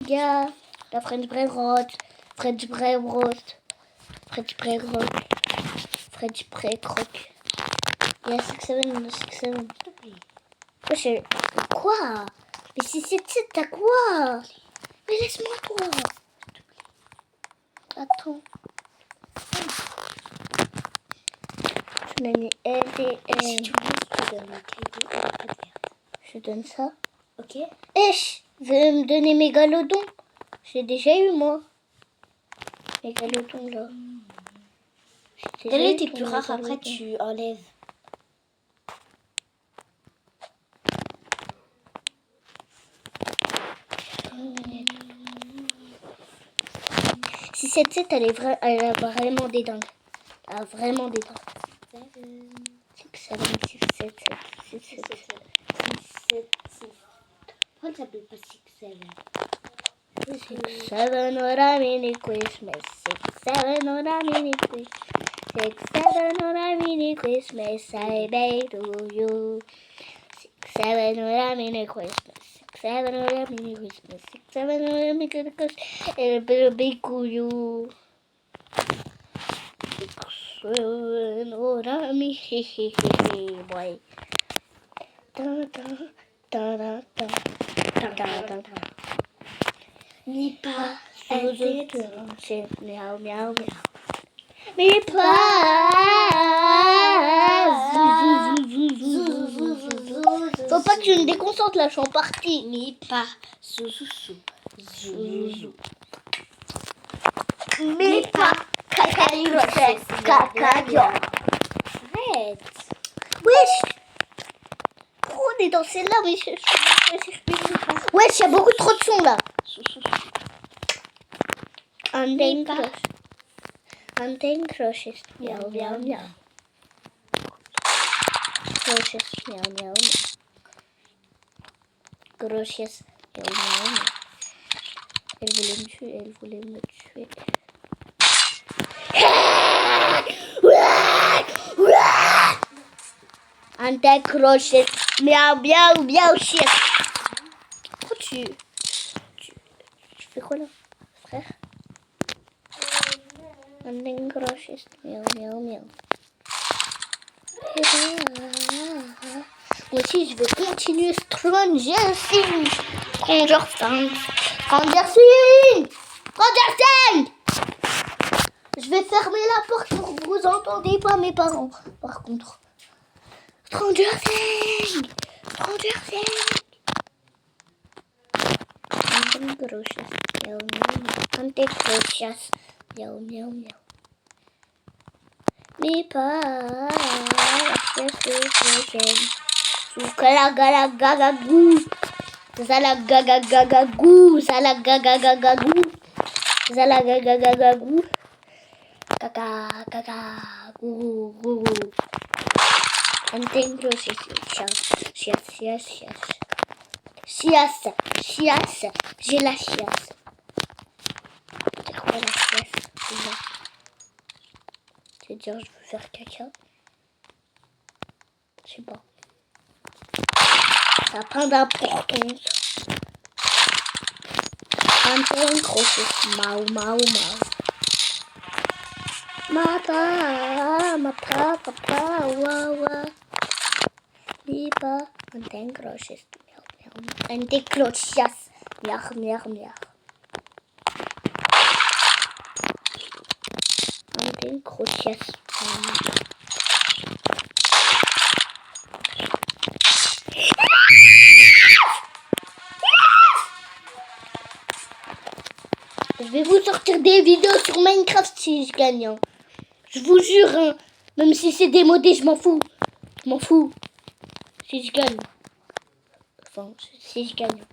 gars. La French Bread Roast. French Bread Roast. French Bread Rock. French Bread Rock. Il y a 6-7, 6-7. Wesh, quoi? Mais si c'est t'as quoi? Mais laisse-moi toi. Attends. Je l'ai mis L et M. Si tu veux, je te donne un cahier. Je donne ça. Ok. Esh, veux me donner mes galodons? J'ai déjà eu moi. Mes galodons là. Quel est tes plus rares après tu enlèves? Si cette set, elle a vraiment des dingues. Elle a vraiment des dingues. 6, 7, 6, 7, 6, 7. 6. Pourquoi ça s'appelle pas 6-7? 6-7 what I mean Christmas. 6-7 what I mean Christmas. 6-7 what I mean Christmas. I beg to you. 6-7 what I mean Christmas. 6-7 what I mean Christmas. 6-7 what I mean Christmas. And a big you. 6-7 what I mean boy. Da da da da da da da da. Ni pas. C'est miaou miaou miaou. Mais pas. Faut pas que tu me déconcentres là, je suis en partie. Mi pas. Sou. Mais pas. Cacadio. Arrête. Wesh. Pourquoi on est dans celle-là? Mais wesh, il y a beaucoup trop de sons là. And then crushes. Miaou miaou miaou. Crushes. Miaou miaou miaou. Crushes. Miaou miaou miaou. Elle voulait me tuer. And then crushes. Miaou miaou miaou shit. Pourquoi tu fais quoi là, frère? And then crushes. Miaou miaou miaou. Moi aussi, je vais continuer Stranger Things. Stranger Things. Je vais fermer la porte pour que vous entendez pas mes parents. Par contre. Stranger Things. Miaou miaou miaou. Mais pas. Soukalagalagalagou. Zalagagagagagou. Zalagagagagagou. Zalagagagagagou. Gagagagagou. Antenne cloche. Chiasse. J'ai la chiasse. C'est quoi la chiasse? C'est dire je veux faire caca. Je sais pas. Ça n'a pas d'importance. Antenne crochet. Mau. Papa, wawa. Liba. Antenne crochet. Antenne clochias. Miar. Antenne crocias. Je vais vous sortir des vidéos sur Minecraft si je gagne. Hein. Je vous jure, hein. Même si c'est démodé, je m'en fous. Si je gagne. Enfin, si je gagne.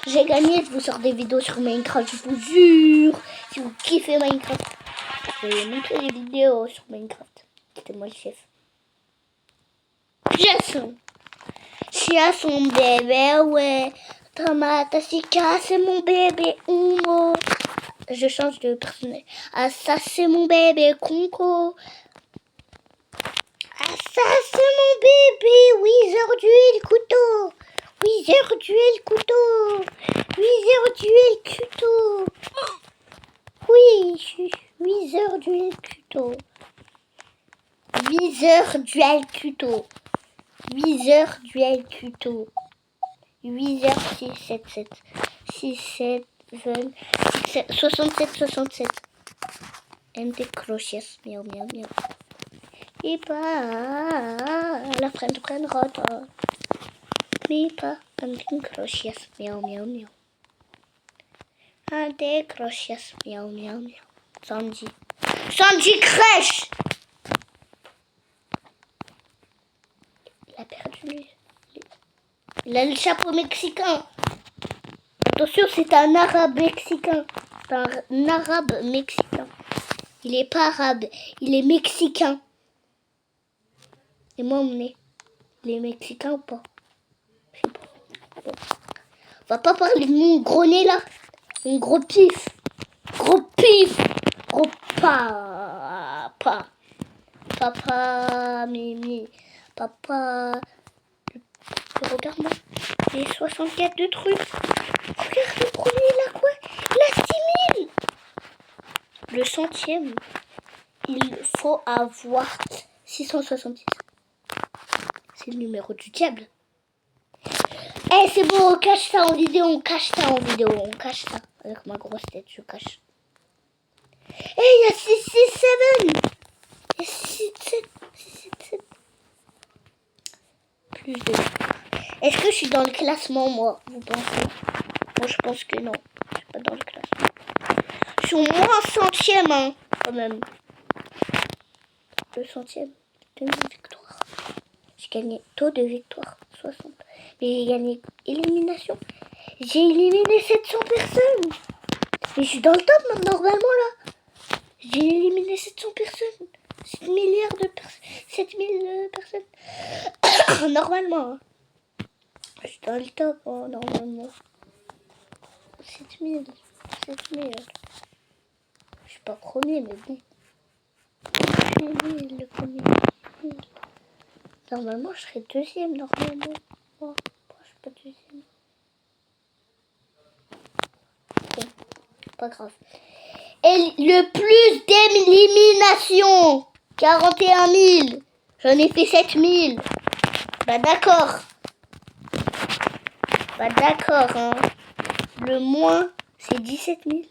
J'ai gagné, je vous sors des vidéos sur Minecraft, je vous jure. Si vous kiffez Minecraft, je vais vous montrer des vidéos sur Minecraft. C'était moi le chef. Chia son bébé, ouais. Tomate, Sika, c'est mon bébé, Oumo. Je change de personnage. Ah, ça, c'est mon bébé, Conco. Ah, ça, c'est mon bébé, Wizard d'huile, couteau. Viseur duel couteau. Viseur duel couteau. Oui, viseur duel couteau. Viseur duel couteau. Viseur duel couteau. 8h 6 7 7 6 7 7 67 67. MT Crochets, miaou miaou miaou. Et pas la freine rota. Mais pas MT Crochets, miaou miaou miaou. MT Crochets, miaou miaou miaou. Sandy. Sandy crèche. Il a perdu. Il a le chapeau mexicain. Attention, c'est un arabe mexicain. C'est un arabe mexicain. Il est pas arabe, il est mexicain. Et moi, mon nez, il est mexicain ou pas? Je sais pas. Bon. On va pas parler de mon gros nez là. Mon gros pif. Gros pif. Gros papa. Papa, Mimi. Papa. Regarde-moi. J'ai 64 de trucs. Regarde le premier, il a quoi? Il a 6000. Le centième, il faut avoir 666. C'est le numéro du diable. Eh, c'est bon, on cache ça en vidéo, on cache ça en vidéo, on cache ça. Avec ma grosse tête, je cache. Eh, il y a 667. Il y a 667. Plus de... Est-ce que je suis dans le classement, moi? Vous pensez? Moi, je pense que non. Je suis pas dans le classement. Je suis au moins centième, hein, quand même. Le centième, demi-victoire. J'ai gagné taux de victoire, 60. Mais j'ai gagné élimination. J'ai éliminé 700 personnes. Mais je suis dans le top, normalement, là. J'ai éliminé 700 personnes. 7 milliards de personnes. 7000 personnes. Normalement, hein. Je suis dans le top, hein, normalement. 7000. 7000. Je suis pas premier, mais bon. Le premier. Normalement, je serais deuxième, normalement. Oh, je suis pas deuxième. Bon, pas grave. Et le plus d'éliminations, 41 000. J'en ai fait 7 000. Bah d'accord. Bah d'accord, hein. Le moins, c'est 17 000.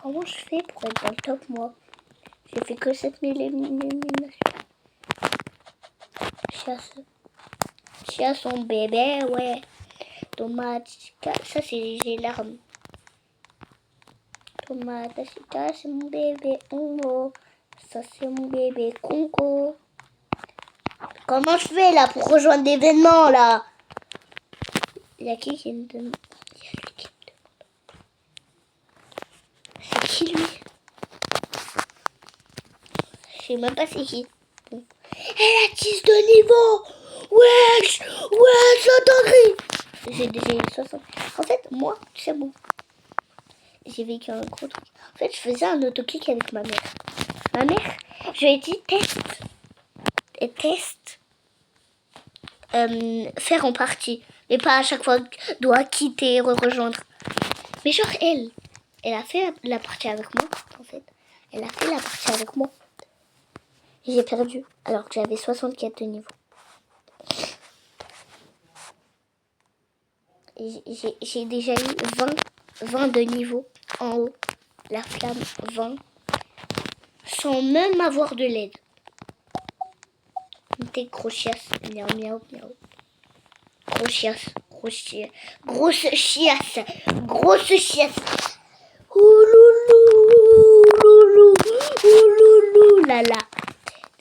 Comment je fais pour être dans le top, moi? J'ai fait que 7 000 éliminations. Chia son bébé, ouais. Tomate, ça c'est les larmes. Tomate, c'est mon bébé Ongo. Ça c'est mon bébé Congo. Comment je fais là pour rejoindre l'événement là? Il y a qui me demande? Il y a lui qui me demande. C'est qui lui? Je sais même pas c'est qui. Bon. Elle a 10 de niveau. Wesh, ouais, j'ai 60. En fait, moi, c'est bon. J'ai vécu un gros truc. En fait, je faisais un autoclic avec ma mère. Ma mère, je lui ai dit test, faire en partie. Mais pas à chaque fois, doit quitter, rejoindre. Mais genre, elle a fait la partie avec moi, en fait. Elle a fait la partie avec moi. Et j'ai perdu, alors que j'avais 64 de niveau. J'ai déjà eu 20 de niveau en haut. La flamme 20. Sans même avoir de l'aide. T'es gros chiasse. Miaou, miaou, miaou. Gros chiasse. Grosse chiasse. Grosse chiasse. Ouloulou. Ouloulou. Ouloulou. Lala.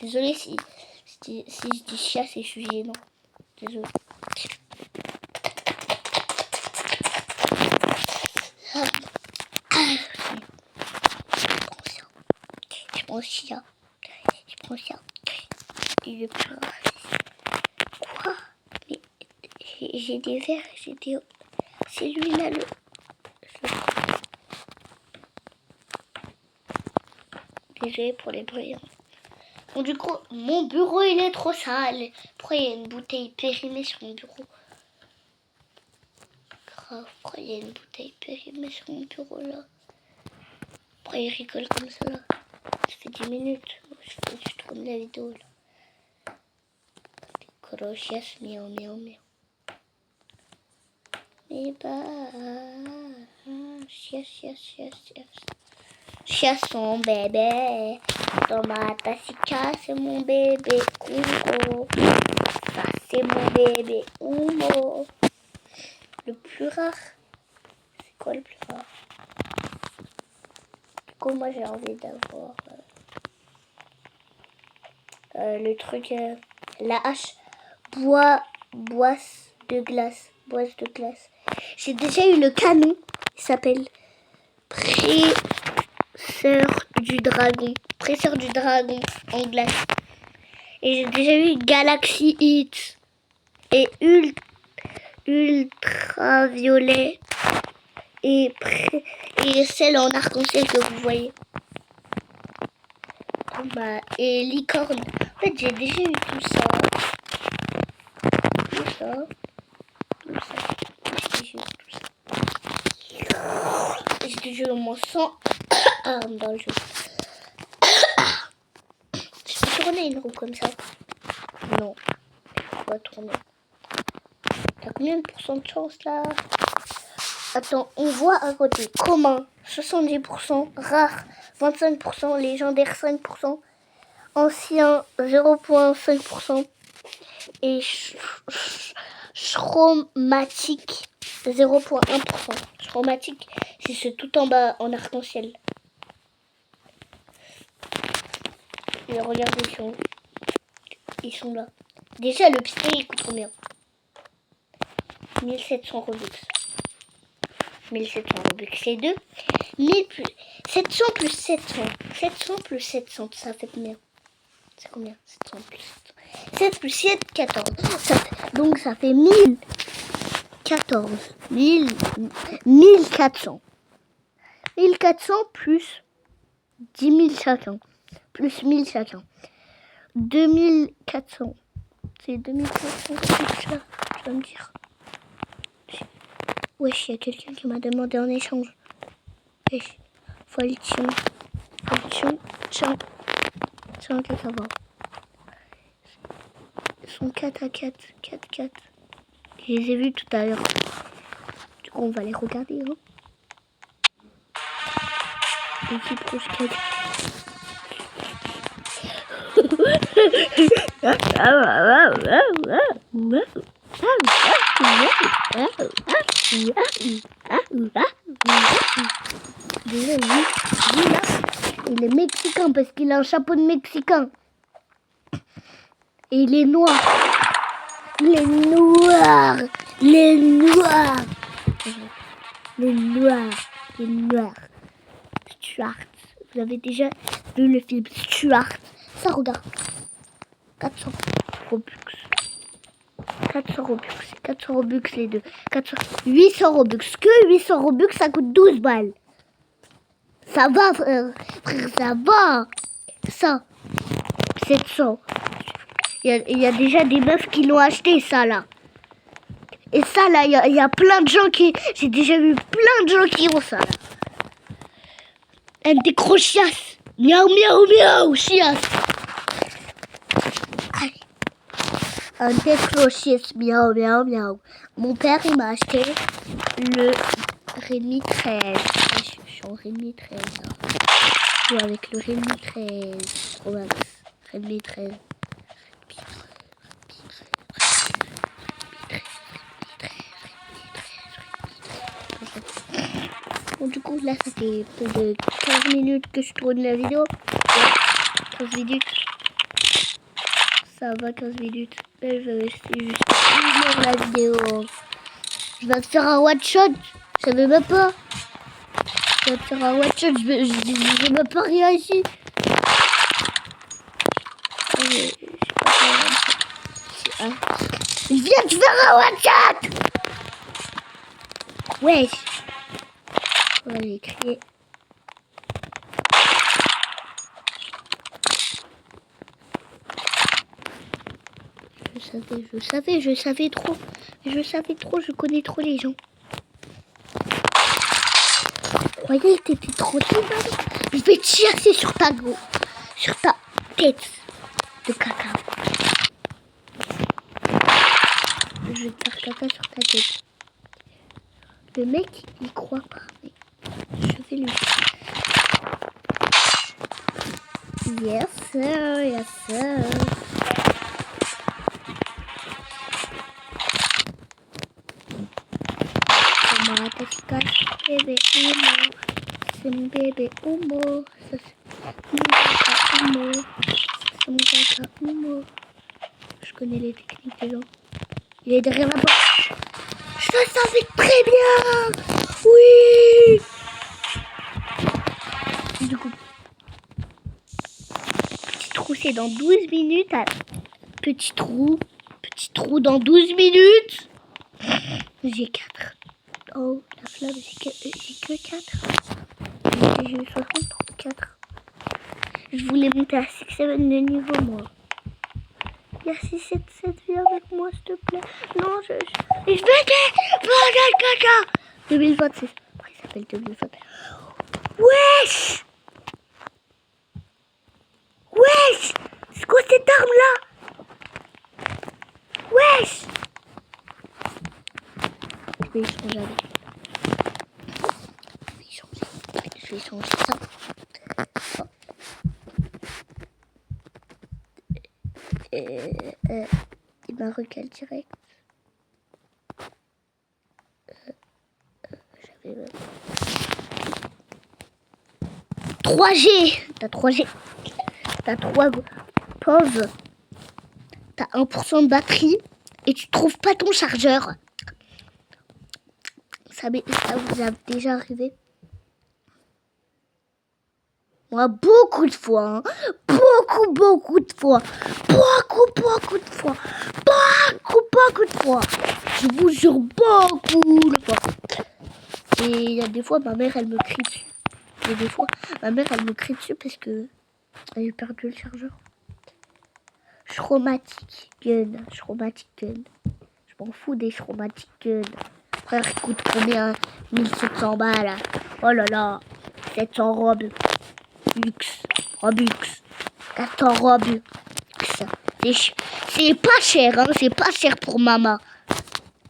Désolée si je dis chiasse et je suis gênant. Désolée. Je prends ça. Il est plus raciste. Quoi? Mais j'ai des verres, c'est lui là le... Désolée pour les bruits. Bon, du coup, mon bureau il est trop sale. Pourquoi il y a une bouteille périmée sur mon bureau? grave. Pourquoi il y a une bouteille périmée sur mon bureau là? Pourquoi il rigole comme ça là? Ça fait 10 minutes. Je tourne la vidéo là. Crochias, miaou miaou miaou. Mais bah, chias son bébé. Tomate Sica, c'est mon bébé Congo. Ça c'est mon bébé Umbo. Le plus rare. C'est quoi le plus rare? Du coup, moi j'ai envie d'avoir le truc, la hache boisse de glace. J'ai déjà eu le canon. Il s'appelle Presseur du dragon en glace. Et j'ai déjà eu Galaxy Hit et ultraviolet et celle en arc-en-ciel que vous voyez. Et licorne. En fait, j'ai déjà eu tout ça. J'ai déjà eu au moins 100 armes dans le jeu. Je peux tourner une roue comme ça? Non. Je peux pas tourner. T'as combien de pourcents de chance là? Attends, on voit à côté. Commun, 70%. Rare, 25%. Légendaire, 5%. Ancien, 0,5%. Et chromatique, 0,1%. Chromatique, c'est ce tout en bas en arc-en-ciel. Et regardez, ils sont là. Déjà, le pistolet, il coûte combien? 1700 Robux. 1700 Robux, c'est 2. 1000 plus 700 plus 700. 700 plus 700, ça fait combien? C'est combien? 700 plus 700. 7 plus 7, 14. Donc ça fait 1014. 1400. 1400 plus 10 000 chacun. Plus 1000 chacun. 2400. C'est 2400. Tu vas me dire. Wesh, il y a quelqu'un qui m'a demandé en échange. Wesh, Foltion. Tiens, que ça va. Ils sont 4 à 4. 4. Je les ai vus tout à l'heure. Du coup, on va les regarder. Hein. Équipe rouge 4. Il est mexicain parce qu'il a un chapeau de mexicain. Et il est noir. Les noirs. Stuart. Vous avez déjà vu le film Stuart? Ça regarde. 400 Robux. 400 Robux les deux. 800 Robux. Que 800 Robux, ça coûte 12 balles. Ça va, frère, ça va. Ça, 700. Il y a déjà des meufs qui l'ont acheté, ça, là. Et ça, là, il y a plein de gens qui... J'ai déjà vu plein de gens qui ont ça, là. Un décrochias. Miaou, chias. Un décrochias. Miaou. Mon père, il m'a acheté le Redmi 13. Je suis en Redmi 13, là. Je joue avec le Redmi 13 Pro Max. Redmi 13. Bon, du coup, là, ça fait plus de 15 minutes que je tourne la vidéo. Ouais, 15 minutes. Ça va, 15 minutes. Mais je vais rester juste finir la vidéo. Je vais te faire un one-shot. Je savais même pas. Je vais te faire un one-shot. Je vais même pas rien ici. Il vient de faire un one-shot. Wesh. On va aller crier. Je savais trop. Je connais trop les gens. voyez, t'étais trop timide. Je vais te chasser sur ta tête de caca. Je vais te faire caca sur ta tête. Le mec, il croit pas. Mais je vais lui. Yes sir, yes sir. Comment efficace, bébé humour. C'est mon bébé humour. C'est mon caca humour. C'est mon caca humour. Je connais les techniques des gens. Il est derrière la porte. Je le savais très bien. Oui. Du coup, petit trou, c'est dans 12 minutes. Petit trou dans 12 minutes. J'ai 4. Oh, la flamme, j'ai que 4. J'ai eu 64. Je voulais monter à 6-7 de niveau, moi. Il y a 6-7-7, viens avec moi, s'il te plaît. Non, je vais te caca. 2026. Après, il s'appelle 2026. Wesh! Wesh! C'est quoi cette arme-là? Wesh! Je vais changer avec. Je vais changer ça. Il m'a recalé direct. J'avais 3G. T'as 3G. T'as 3 pauvres. T'as 1% de batterie et tu trouves pas ton chargeur. Ça vous a déjà arrivé? Moi, beaucoup de fois. Hein. Beaucoup de fois. Beaucoup de fois. Beaucoup de fois. Je vous jure, beaucoup de fois. Et il y a des fois, ma mère, elle me crie dessus. Et des fois, ma mère, elle me crie dessus parce que j'ai perdu le chargeur. Chromatic gun. Je m'en fous des chromatic gun. Frère, il coûte combien? 1700 balles. Oh là là. 700 robes. Luxe. Robux. 400 robux. C'est pas cher, hein. C'est pas cher pour maman.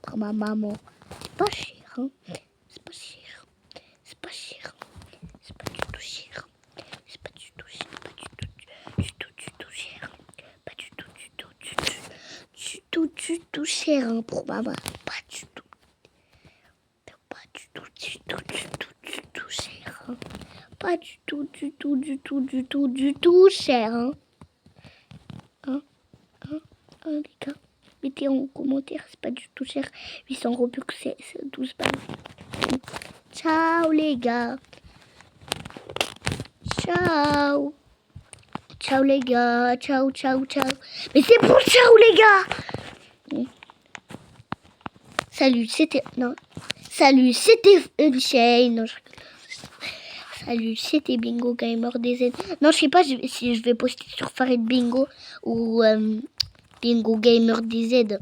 Pour ma maman. C'est pas cher, hein. C'est pas cher. C'est pas cher. C'est pas du tout cher. C'est pas du tout cher. Pas du tout cher. Pas du tout cher, hein, pour maman. Pas du tout. Pas du tout cher, hein. Pas du tout cher, hein. Les gars, mettez en commentaire, c'est pas du tout cher. 800 robux, c'est 12 balles. Ciao les gars. Ciao. Ciao les gars. Ciao. Mais c'est pour ciao les gars. Salut, c'était... Non. Salut, c'était Shane. Non, salut, c'était Bingo Gamer DZ. Non, je sais pas si je vais poster sur Farid Bingo ou Bingo Gamer DZ.